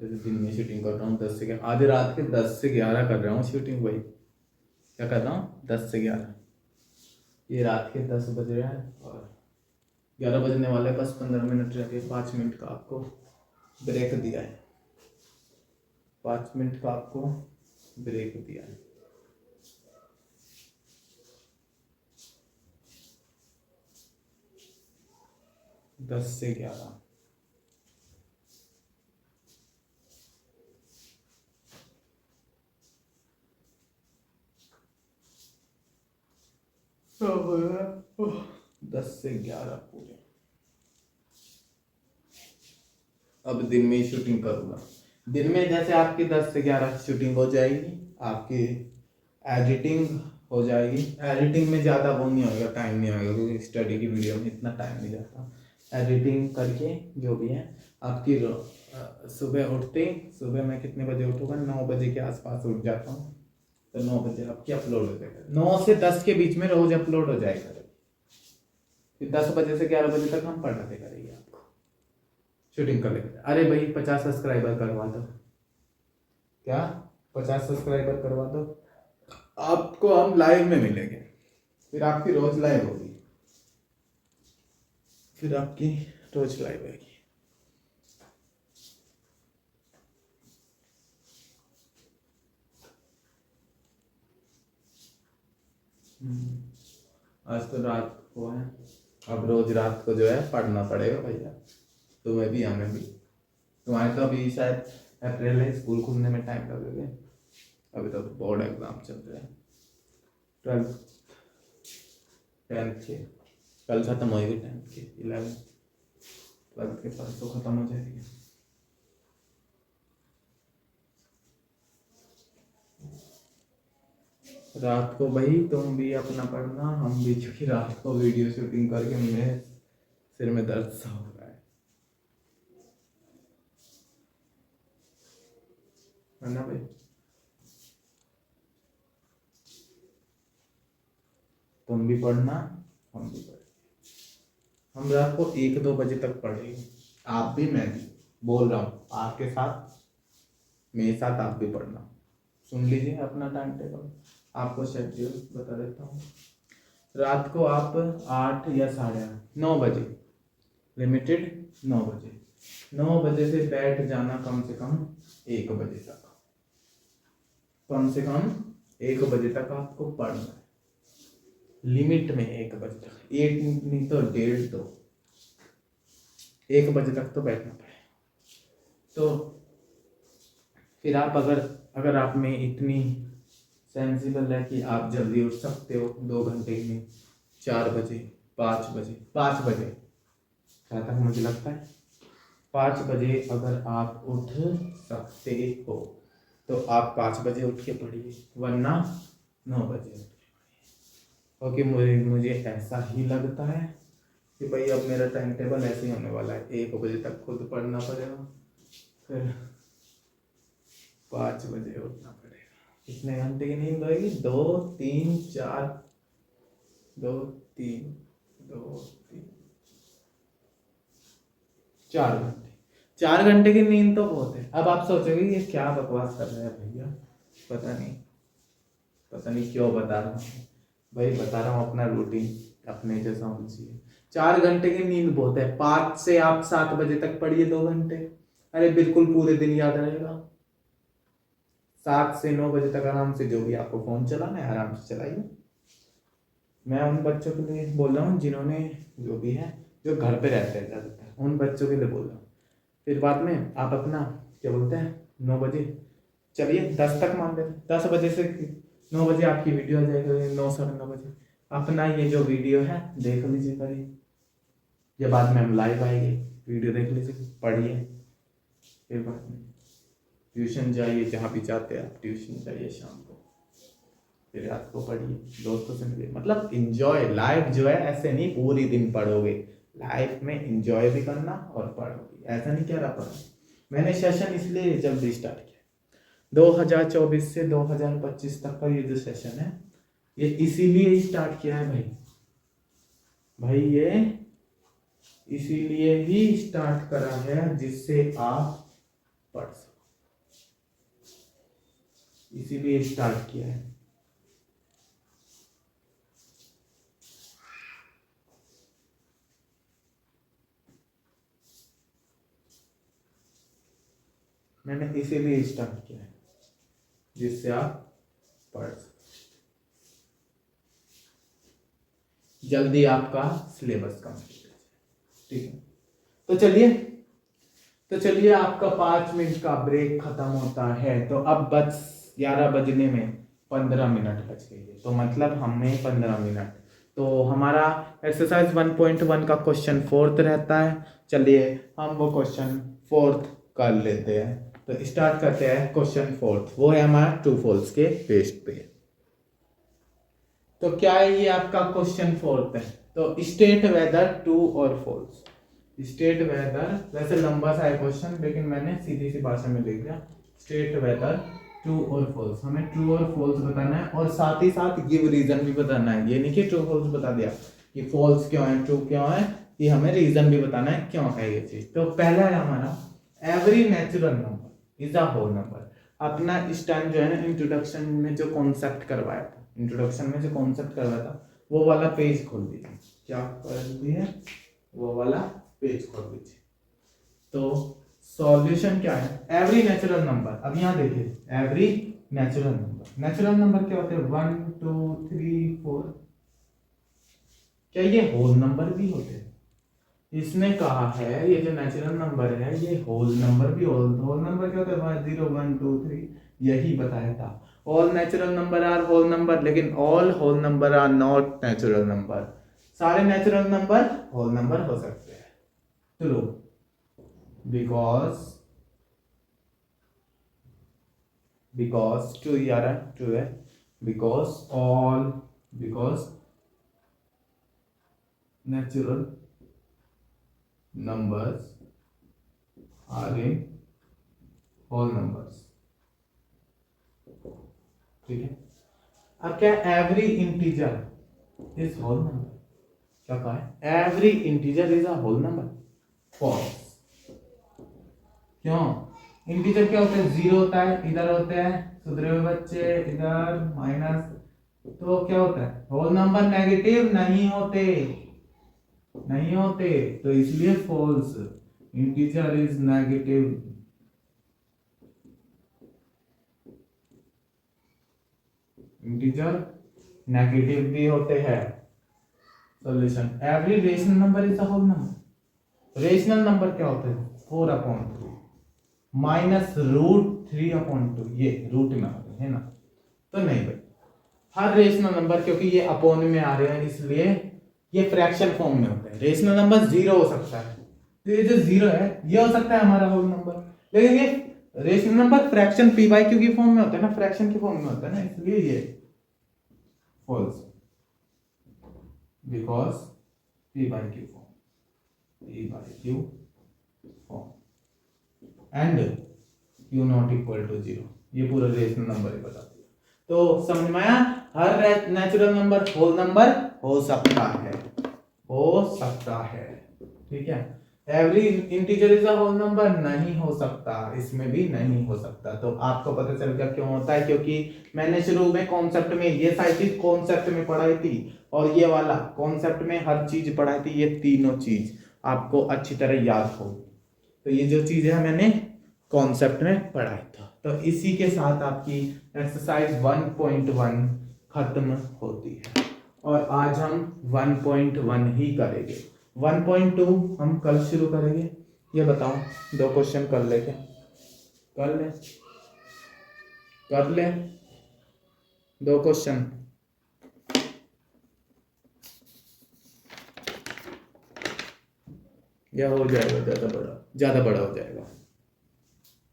जैसे दिन में शूटिंग कर रहा हूँ 10 से 11, आधे रात के 10 से 11 कर रहा हूँ शूटिंग। भाई क्या कर रहा हूँ, 10 से 11। ये रात के 10 बज रहे हैं और 11 बजने वाले, बस 15 मिनट रह गए। 5 मिनट का आपको ब्रेक दिया है, 5 मिनट का आपको ब्रेक दिया है। दस से 11। ओह, 10 से 11 पूरे। अब दिन में ही शूटिंग करूँगा। दिन में जैसे आपकी 10 से 11 शूटिंग हो जाएगी, आपकी एडिटिंग हो जाएगी। एडिटिंग में ज़्यादा वो नहीं होगा, टाइम नहीं होगा, क्योंकि स्टडी की वीडियो में इतना टाइम नहीं जाता। एडिटिंग करके जो भी है आपकी सुबह मैं कितने बजे उठूँगा, 9 बजे के आसपास उठ जाता हूँ। तो 9 बजे आपकी अपलोड हो जाएगा, 9 से 10 के बीच में रोज अपलोड हो जाएगा। फिर 10 बजे से 11 बजे तक हम पढ़ाते करेंगे आपको, शूटिंग कर लेंगे। अरे भाई 50 सब्सक्राइबर करवा दो, क्या 50 सब्सक्राइबर करवा दो, आपको हम लाइव में मिलेंगे। फिर आपकी रोज लाइव होगी, फिर आपकी रोज लाइव आएगी। आज तो रात को है, अब रोज रात को जो है पढ़ना पड़ेगा भैया, तुम्हें भी हमें भी। तुम्हारे तो अभी शायद अप्रैल में स्कूल खुलने में टाइम लगेगा, अभी तो बोर्ड एग्जाम चल रहे हैं। 12th 10th के कल खत्म होएगी, 10th के 11th 12th के परसों खत्म हो जाएगी। रात को भाई तुम भी अपना पढ़ना, हम भी, क्योंकि रात को वीडियो शूटिंग करके मेरे सिर में दर्द सा हो रहा है ना भाई। तुम भी पढ़ना, हम भी पढ़ेंगे। हम रात को 1-2 बजे तक पढ़ेंगे, आप भी मैं भी। बोल रहा हूँ आपके साथ, मेरे साथ आप भी पढ़ना। सुन लीजिए अपना टाइम टेबल, आपको शेड्यूल बता देता हूँ। रात को आप 8 या 8:30 9 बजे, लिमिटेड 9 बजे, 9 बजे से बैठ जाना कम से कम 1 बजे तक। कम से कम 1 बजे तक आपको पढ़ना है, लिमिट में 1 बजे तक, 1 नहीं तो 1:30, तो 1 बजे तक तो बैठना पड़े। तो फिर आप अगर आप में इतनी सेंसिबल है कि आप जल्दी उठ सकते हो 2 घंटे में, 4 बजे, 5 बजे, 5 बजे, जहाँ तक मुझे लगता है 5 बजे अगर आप उठ सकते हो तो आप 5 बजे उठ के पढ़िए, वरना 9 बजे उठ के पढ़िए। ओके, मुझे ऐसा ही लगता है कि भाई अब मेरा टाइम टेबल ऐसे ही होने वाला है, 1 बजे तक खुद पढ़ना पड़ेगा, फिर 5 बजे उठना पड़ेगा। कितने घंटे की नींद होगी? 2 3 4, 2 3 2 3 4 घंटे। 4 घंटे की नींद तो बहुत है। अब आप सोचोगे ये क्या बकवास कर रहे हैं भैया, पता नहीं क्यों बता रहा हूँ भाई, बता रहा हूँ अपना रूटीन अपने जैसा होना चाहिए। 4 घंटे की नींद बहुत है। 5 से आप 7 बजे तक पढ़िए 2 घंटे, अरे बिल्कुल पूरे दिन याद रहेगा। 7 से 9 बजे तक आराम से, जो भी आपको फोन चलाना है आराम से चलाइए। मैं उन बच्चों के लिए बोल रहा हूँ जिन्होंने, जो भी है, जो घर पे रहते हैं ज़्यादातर, उन बच्चों के लिए बोल रहा हूँ। फिर बाद में आप अपना क्या बोलते हैं 9 बजे, चलिए 10 तक मान लेते, 10 बजे से 9 बजे आपकी वीडियो आ जाएगी, 9 9:30 बजे अपना ये जो वीडियो है देख लीजिए, करिए, या बाद में हम लाइव आएंगे, वीडियो देख लीजिए, पढ़िए, फिर बाद में ट्यूशन जाइए, जहाँ भी जाते हैं आप ट्यूशन जाइए शाम को, फिर रात को पढ़िए, दोस्तों से मिलिए। मतलब इंजॉय लाइफ जो है, ऐसे नहीं पूरी दिन पढ़ोगे, लाइफ में इंजॉय भी करना और पढ़ोगे, ऐसा नहीं कह रहा पढ़ो। मैंने सेशन इसलिए जल्दी स्टार्ट किया, 2024 से 2025 तक का ये जो सेशन है, ये इसीलिए स्टार्ट किया है भाई ये इसीलिए ही स्टार्ट करा है जिससे आप पढ़ सको, इसीलिए स्टार्ट किया है। मैंने इसीलिए स्टार्ट किया है जिससे आप पढ़ सको, जल्दी आपका सिलेबस कंप्लीट हो जाए। ठीक है, तो चलिए आपका 5 मिनट का ब्रेक खत्म होता है, तो अब बस 11 बजने में 15 मिनट बच गई है, तो मतलब हमने 15 मिनट, तो हमारा एक्सरसाइज 1.1 का क्वेश्चन 4th रहता है। चलिए हम वो क्वेश्चन 4th कर लेते हैं, तो स्टार्ट करते हैं क्वेश्चन 4th, वो है हमारा ट्रू फॉल्स के बेस्ड पे। तो क्या है ये आपका क्वेश्चन 4th है, तो स्टेट वेदर ट्रू और फॉल्स, स्टेट वेदर, वैसे लंबा सा है क्वेश्चन लेकिन मैंने सीधी सी भाषा में लिख दिया, स्टेट वेदर ट्रू और फॉल्स, हमें ट्रू और फॉल्स बताना है, और साथ ही साथ गिव रीजन भी बताना है। ये नहीं कि ट्रू फॉल्स बता दिया कि फॉल्स क्यों है ट्रू क्यों है, ये हमें रीजन भी बताना है क्यों है ये चीज। तो पहला है हमारा every natural number is a whole number. अपना इस टाइम जो है ना इंट्रोडक्शन में जो कॉन्सेप्ट करवाया था, वो वाला पेज खोल दीजिए, क्या कर दिए, वो वाला पेज खोल दीजिए। तो सॉल्यूशन क्या है, एवरी नेचुरल नंबर, अब यहाँ देखिए एवरी नेचुरल नंबर क्या होते हैं, 1 2 3 4, क्या ये होल नंबर भी होते हैं? इसने कहा है ये जो नेचुरल नंबर है ये होल नंबर भी, होल नंबर क्या होता है, 0 1 2 3, यही बताया था। All natural number are whole number, लेकिन all whole number are not natural number. सारे नेचुरल नंबर होल नंबर हो सकते हैं, ट्रू, बिकॉज ट्रू यार ट्रू है, because natural numbers are in whole numbers। ठीक है, अब क्या every integer is whole number, क्या कहा है, every integer is a whole number, false. क्यों, इंटीजर क्या होता है, 0 होता है, इधर होते हैं सुधरे हुए बच्चे, इधर माइनस, तो क्या होता है, होल नंबर नेगेटिव नहीं होते, तो इसलिए false, integer is negative, integer negative भी होते हैं। Solution, every rational number is a whole number. Rational number क्या होता है, 4/2 माइनस √3/2, ये रूट में है ना, तो नहीं भाई, हर रेशनल नंबर, क्योंकि ये अपॉन में आ रहे हैं इसलिए ये फ्रैक्शन फॉर्म में होता है। रेशनल नंबर जीरो हो सकता है, तो ये जो जीरो है ये हो सकता है हमारा होल नंबर, लेकिन ये rational number fraction P by Q की फॉर्म में होता है ना, फ्रैक्शन की फॉर्म में होता है ना, इसलिए ये false, because P by Q form, P by Q form and Q not equal to zero, ये पूरा रेशनल नंबर ही बताती है। तो समझ में आया, हर नेचुरल नंबर होल नंबर हो सकता है, हो सकता है, ठीक है। Every integer is a whole number नहीं हो सकता, इसमें भी नहीं हो सकता। तो आपको पता चल गया क्यों होता है, क्योंकि मैंने शुरू में कॉन्सेप्ट में ये सारी चीज कॉन्सेप्ट में पढ़ाई थी और ये वाला कॉन्सेप्ट में हर चीज पढ़ाई थी, ये तीनों चीज आपको अच्छी तरह याद हो। तो ये जो चीज है मैंने कॉन्सेप्ट में पढ़ाई था। तो इसी के साथ आपकी एक्सरसाइज 1.1 खत्म होती है और आज हम 1.1 ही करेंगे। 1.2 हम कल शुरू करेंगे। ये बताओ, दो क्वेश्चन कर ले क्या? कर ले, कर ले, दो क्वेश्चन। या हो जाएगा ज्यादा बड़ा, ज्यादा बड़ा हो जाएगा,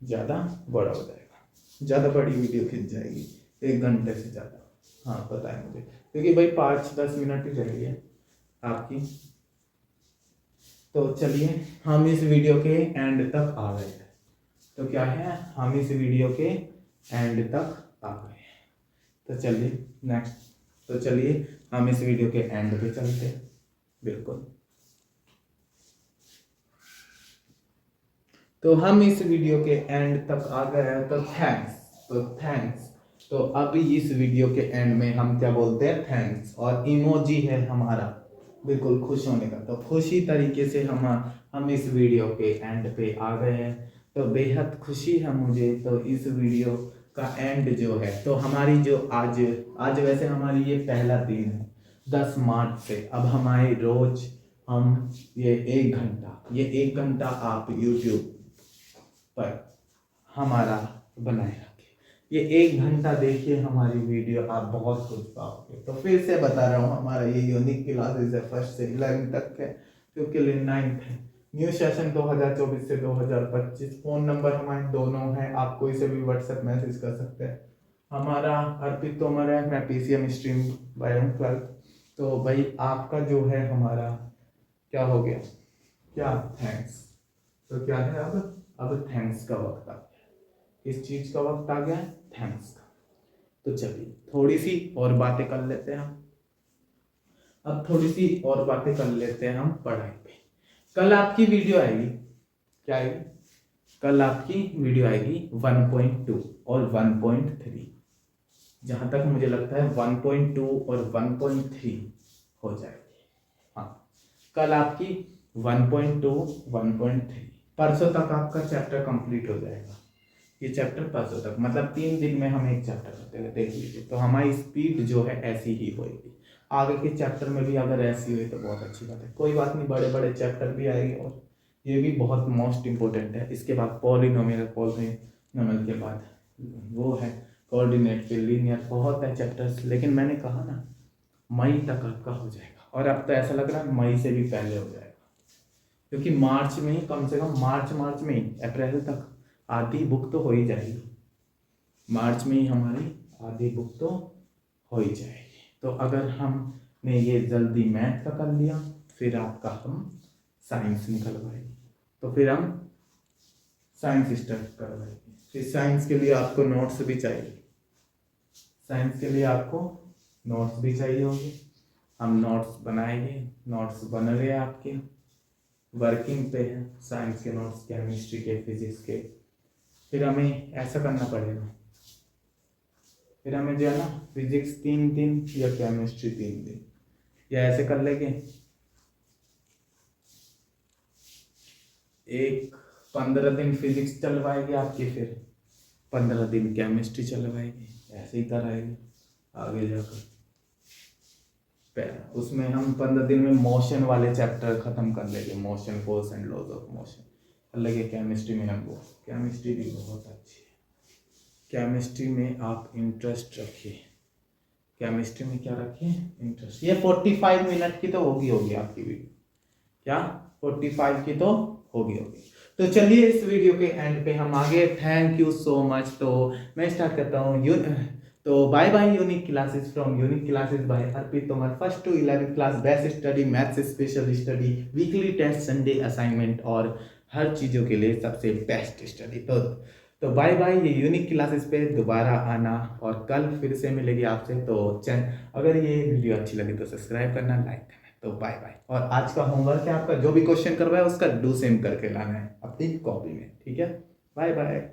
ज्यादा बड़ा हो जाएगा, ज्यादा बड़ी वीडियो खिंच जाएगी, 1 घंटे से ज्यादा। हाँ पता है मुझे, क्योंकि भाई 5-10 मिनट ही रह गई है आपकी। तो चलिए हम इस वीडियो के एंड तक आ गए हैं। तो क्या है, हम इस वीडियो के एंड तक आ गए हैं। तो चलिए नेक्स्ट, तो चलिए हम इस वीडियो के एंड पे चलते हैं। बिल्कुल, तो हम इस वीडियो के एंड तक आ गए हैं। तो थैंक्स। तो अब इस वीडियो के एंड में हम क्या बोलते हैं, थैंक्स, और इमोजी है हमारा बिल्कुल खुश होने का। तो खुशी तरीके से हम इस वीडियो के एंड पे आ गए हैं। तो बेहद खुशी है मुझे। तो इस वीडियो का एंड जो है, तो हमारी जो आज वैसे हमारी ये पहला दिन है 10 मार्च से। अब हमारे रोज हम ये 1 घंटा आप YouTube पर हमारा बनाए रखे। ये 1 घंटा देखिए हमारी वीडियो, आप बहुत कुछ पाओगे। तो फिर से बता रहा हूँ, हमारा ये यूनिक क्लासेस है 1st से 11th तक है, क्योंकि 9th है। न्यू सेशन 2024 से 2025। फोन नंबर हमारे दोनों हैं, आप कोई से भी व्हाट्सएप मैसेज कर सकते हैं। हमारा अर्पित तोमर है, मैं PCM स्ट्रीम बाय 12। तो भाई आपका जो है हमारा क्या हो गया, क्या थैंक्स। तो क्या है, अब थैंक्स का वक्त आ गया। किस चीज का वक्त आ गया, थैंक्स का। तो चलिए थोड़ी सी और बातें कर लेते हैं हम। अब थोड़ी सी और बातें कर लेते हैं हम पढ़ाई पे। कल आपकी वीडियो आएगी, क्या आएगी? कल आपकी वीडियो आएगी 1.2 और 1.3। जहां तक मुझे लगता है 1.2 और 1.3 हो जाएगी। हाँ, कल आपकी 1.2 1.3। परसों तक आपका चैप्टर कंप्लीट हो जाएगा। ये चैप्टर परसों तक, मतलब 3 दिन में हम एक चैप्टर करते हैं, देख लीजिए। तो हमारी स्पीड जो है ऐसी ही होगी। आगे के चैप्टर में भी अगर ऐसी हुई तो बहुत अच्छी बात है, कोई बात नहीं, बड़े बड़े चैप्टर भी आएंगे और ये भी बहुत मोस्ट इंपॉर्टेंट है। इसके बाद पॉलिनोमियल के बाद वो है कोऑर्डिनेट पे लीनियर, बहुत है चैप्टर्स। लेकिन मैंने कहा ना मई तक आपका हो जाएगा, और अब तो ऐसा लग रहा है मई से भी पहले हो जाएगा, क्योंकि मार्च में ही, कम से कम मार्च में ही, अप्रैल तक आधी बुक तो हो ही जाएगी। मार्च में ही हमारी आधी बुक तो हो ही जाएगी। तो अगर हमने ये जल्दी मैथ का कर लिया, फिर आपका हम साइंस निकलवाएंगे। तो फिर हम साइंस स्टार्ट करवाएंगे। फिर साइंस के लिए आपको नोट्स भी चाहिए, साइंस के लिए आपको नोट्स भी चाहिए होंगे। हम नोट्स बनाएंगे, नोट्स बन रहे हैं आपके, वर्किंग पे है साइंस के नोट्स, केमिस्ट्री के, फिजिक्स के। फिर हमें ऐसा करना पड़ेगा, फिर हमें जो है ना फिजिक्स 3 दिन या केमिस्ट्री 3 दिन, या ऐसे कर लेंगे 15 दिन फिजिक्स चलवाएगी आपकी, फिर 15 दिन केमिस्ट्री चलवाएगी, ऐसे ही कराएगी आगे जाकर। उसमें हम 15 दिन में मोशन वाले चैप्टर खत्म कर लेंगे, motion, force and laws of motion कर लेंगे। केमिस्ट्री में हम वो, केमिस्ट्री भी बहुत अच्छी है, केमिस्ट्री में आप इंटरेस्ट रखिए, केमिस्ट्री में क्या रखिए, इंटरेस्ट। ये 45 मिनट की तो होगी आपकी वीडियो, क्या 45 की तो होगी। तो चलिए इस वीडियो के एंड पे हम आगे, थैंक यू सो मच। तो मैं स्टार्ट करता हूँ। तो bye bye unique classes from unique classes by Arpit Tomar, first to 11th class, best study, maths special study, weekly test, Sunday assignment और हर चीज़ों के लिए सबसे बेस्ट स्टडी। तो बाय बाय, ये यूनिक क्लासेस पे दोबारा आना और कल फिर से मिलेगी आपसे। तो अगर ये वीडियो अच्छी लगी तो सब्सक्राइब करना, लाइक करना। तो बाय बाय। और आज का होमवर्क है आपका, जो भी क्वेश्चन करवाया उसका डू सेम करके लाना है अपनी कॉपी में, ठीक है। Bye bye.